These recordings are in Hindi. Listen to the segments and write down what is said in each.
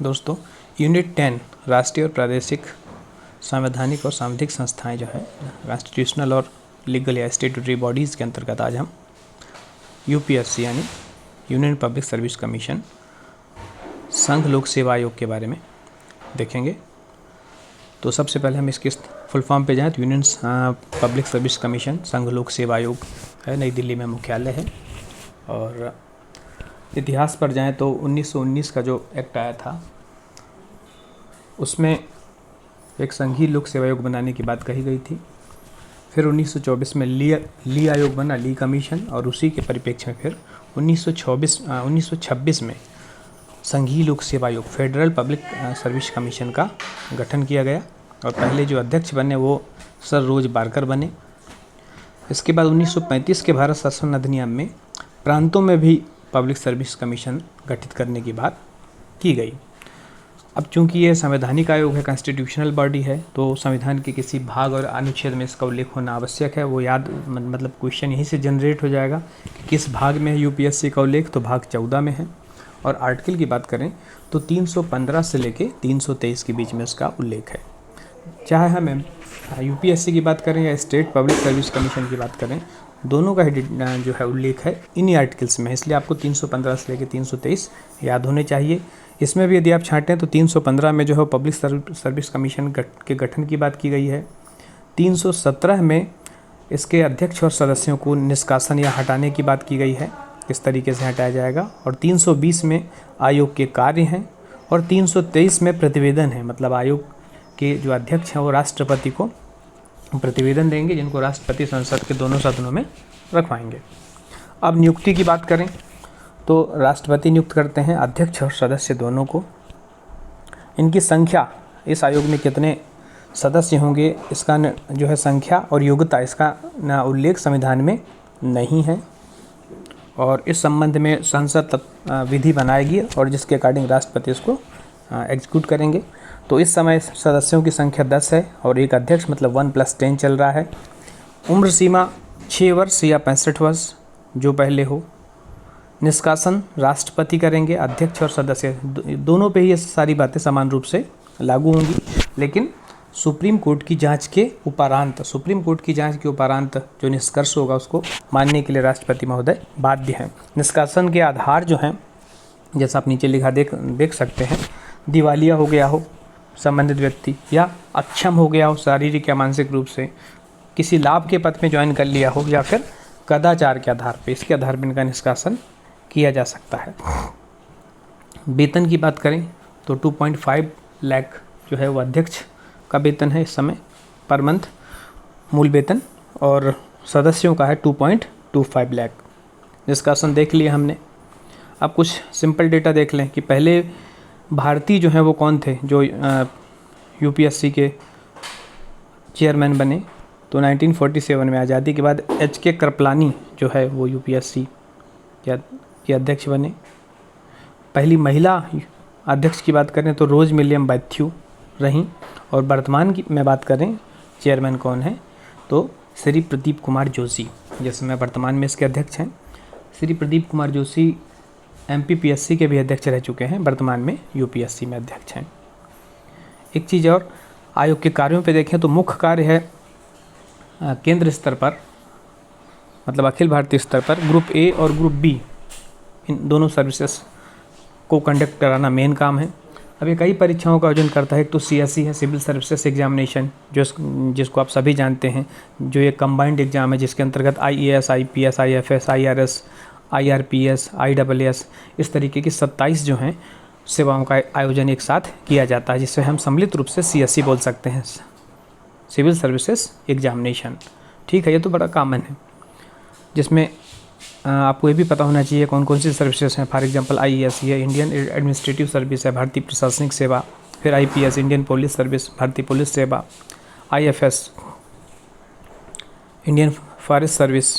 दोस्तों, यूनिट 10 राष्ट्रीय और प्रादेशिक संवैधानिक और सांविधिक संस्थाएं जो है कॉन्स्टिट्यूशनल और लीगल या स्टेटूटरी बॉडीज़ के अंतर्गत आज हम यूपीएससी यानी यूनियन पब्लिक सर्विस कमीशन संघ लोक सेवा आयोग के बारे में देखेंगे। तो सबसे पहले हम इसके फुल फॉर्म पे जाएं तो यूनियन पब्लिक सर्विस कमीशन संघ लोक सेवा आयोग है, नई दिल्ली में मुख्यालय है। और इतिहास पर जाएं तो 1919 का जो एक्ट आया था उसमें एक संघीय लोक सेवा आयोग बनाने की बात कही गई थी। फिर 1924 में ली आयोग बना, ली कमीशन, और उसी के परिप्रेक्ष्य में फिर 1926 में संघीय लोक सेवा आयोग फेडरल पब्लिक सर्विस कमीशन का गठन किया गया और पहले जो अध्यक्ष बने वो सर रोज बारकर बने। इसके बाद 1935 के भारत शासन अधिनियम में प्रांतों में भी पब्लिक सर्विस कमीशन गठित करने की बात की गई। अब चूंकि ये संवैधानिक आयोग है, कॉन्स्टिट्यूशनल बॉडी है, तो संविधान के किसी भाग और अनुच्छेद में इसका उल्लेख होना आवश्यक है। वो मतलब क्वेश्चन यहीं से जनरेट हो जाएगा कि किस भाग में है यूपीएससी का उल्लेख, तो भाग 14 में है। और आर्टिकल की बात करें तो 315 से लेके 323 के बीच में उसका उल्लेख है। चाहे हम यूपीएससी की बात करें या स्टेट पब्लिक सर्विस कमीशन की बात करें, दोनों का ही जो है उल्लेख है इन्हीं आर्टिकल्स में, इसलिए आपको 315 से लेकर 323 याद होने चाहिए। इसमें भी यदि आप छाँटें तो 315 में जो है पब्लिक सर्विस कमीशन के गठन की बात की गई है। 317 में इसके अध्यक्ष और सदस्यों को निष्कासन या हटाने की बात की गई है, किस तरीके से हटाया जाएगा। और 320 में आयोग के कार्य हैं और 323 में प्रतिवेदन है, मतलब आयोग के जो अध्यक्ष हैं वो राष्ट्रपति को प्रतिवेदन देंगे, जिनको राष्ट्रपति संसद के दोनों सदनों में रखवाएंगे। अब नियुक्ति की बात करें तो राष्ट्रपति नियुक्त करते हैं अध्यक्ष और सदस्य दोनों को। इनकी संख्या, इस आयोग में कितने सदस्य होंगे इसका जो है संख्या और योग्यता, इसका उल्लेख संविधान में नहीं है। और इस संबंध में संसद विधि बनाएगी और जिसके अकॉर्डिंग राष्ट्रपति इसको एग्जीक्यूट करेंगे। तो इस समय सदस्यों की संख्या 10 है और एक अध्यक्ष, मतलब 1+10 चल रहा है। उम्र सीमा 6 वर्ष या 65 वर्ष जो पहले हो। निष्कासन राष्ट्रपति करेंगे, अध्यक्ष और सदस्य दोनों पे ही ये सारी बातें समान रूप से लागू होंगी, लेकिन सुप्रीम कोर्ट की जांच के उपरांत जो निष्कर्ष होगा उसको मानने के लिए राष्ट्रपति महोदय बाध्य हैं। निष्कासन के आधार जो हैं, जैसा आप नीचे लिखा देख सकते हैं, दिवालिया हो गया हो संबंधित व्यक्ति, या अक्षम हो गया हो शारीरिक या मानसिक रूप से, किसी लाभ के पद में ज्वाइन कर लिया हो, या फिर कदाचार के आधार पे, इसके आधार पर इनका निष्कासन किया जा सकता है। वेतन की बात करें तो 2.5 लाख जो है वो अध्यक्ष का वेतन है इस समय पर मंथ मूल वेतन, और सदस्यों का है 2.25 लाख। निष्कासन देख लिया हमने। अब कुछ सिंपल डेटा देख लें कि पहले भारतीय जो हैं वो कौन थे जो यूपीएससी के चेयरमैन बने। तो 1947 में आज़ादी के बाद HK कृपलानी जो है वो यूपीएससी के अध्यक्ष बने। पहली महिला अध्यक्ष की बात करें तो रोज मिलियम बैथ्यू रहीं। और वर्तमान की में बात करें चेयरमैन कौन है तो श्री प्रदीप कुमार जोशी, जिसमें वर्तमान में इसके अध्यक्ष हैं। श्री प्रदीप कुमार जोशी MPPSC के भी अध्यक्ष रह चुके हैं, वर्तमान में यूपीएससी में अध्यक्ष हैं। एक चीज़ और, आयोग के कार्यों पे देखें तो मुख्य कार्य है केंद्र स्तर पर, मतलब अखिल भारतीय स्तर पर ग्रुप A और ग्रुप B, इन दोनों सर्विसेज को कंडक्ट कराना मेन काम है। अब ये कई परीक्षाओं का आयोजन करता है। एक तो CSE है, सिविल सर्विसेज एग्जामिनेशन, जिसको आप सभी जानते हैं, जो ये कंबाइंड एग्जाम है जिसके अंतर्गत IAS, IPS, IFS, IRS, IRPS, IAAS इस तरीके की 27 जो हैं सेवाओं का आयोजन एक साथ किया जाता है, जिससे हम सम्मिलित रूप से CSE बोल सकते हैं, सिविल सर्विसेज एग्जामिनेशन। ठीक है, ये तो बड़ा कॉमन है, जिसमें आपको ये भी पता होना चाहिए कौन कौन सी सर्विसेज हैं। फॉर एग्जांपल IAS ये इंडियन एडमिनिस्ट्रेटिव सर्विस है, भारतीय प्रशासनिक सेवा। फिर IPS इंडियन पुलिस सर्विस, भारतीय पुलिस सेवा। IFS Indian forest service.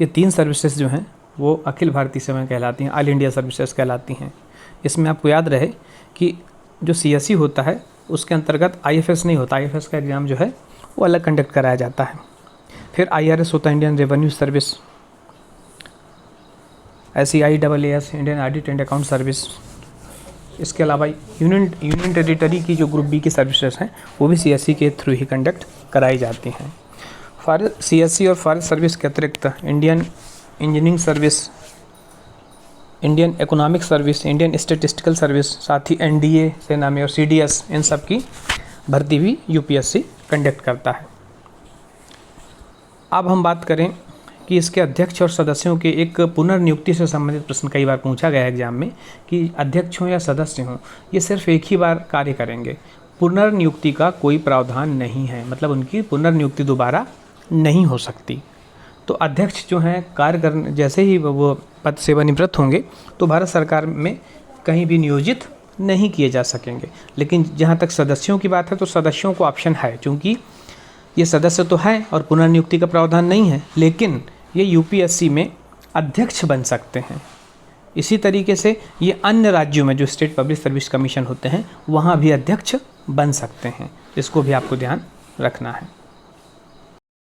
ये 3 सर्विसेज जो हैं वो अखिल भारतीय सेवाएं कहलाती हैं, ऑल इंडिया सर्विसेज कहलाती हैं। इसमें आपको याद रहे कि जो CSE होता है उसके अंतर्गत IFS नहीं होता, IFS का एग्ज़ाम जो है वो अलग कंडक्ट कराया जाता है। फिर IRS होता है, इंडियन रेवेन्यू सर्विस। ऐसी IAAS Indian audit and account service. इसके अलावा यूनियन टेरिटरी की जो ग्रुप बी की सर्विसेज हैं वो भी CSE के थ्रू ही कंडक्ट कराई जाती हैं। फॉरेस्ट CSE और फॉरेस्ट सर्विस के अतिरिक्त Indian engineering service, Indian economic service, Indian statistical service, साथ ही NDA सेना में और CDS, इन सब की भर्ती भी UPSC कंडक्ट करता है। अब हम बात करें कि इसके अध्यक्ष और सदस्यों के एक पुनर्नियुक्ति से संबंधित प्रश्न कई बार पूछा गया है एग्जाम में कि अध्यक्ष हों या सदस्य हों, ये सिर्फ एक ही बार कार्य करेंगे। पुनर्नियुक्ति का कोई प्रावधान नहीं है, मतलब उनकी पुनर्नियुक्ति दोबारा नहीं हो सकती। तो अध्यक्ष जो हैं कार्य करने जैसे ही वो पद सेवानिवृत्त होंगे तो भारत सरकार में कहीं भी नियोजित नहीं किए जा सकेंगे। लेकिन जहाँ तक सदस्यों की बात है तो सदस्यों को ऑप्शन है, क्योंकि ये सदस्य तो है और पुनर्नियुक्ति का प्रावधान नहीं है, लेकिन ये UPSC में अध्यक्ष बन सकते हैं। इसी तरीके से ये अन्य राज्यों में जो स्टेट पब्लिक सर्विस कमीशन होते हैं वहाँ भी अध्यक्ष बन सकते हैं। इसको भी आपको ध्यान रखना है।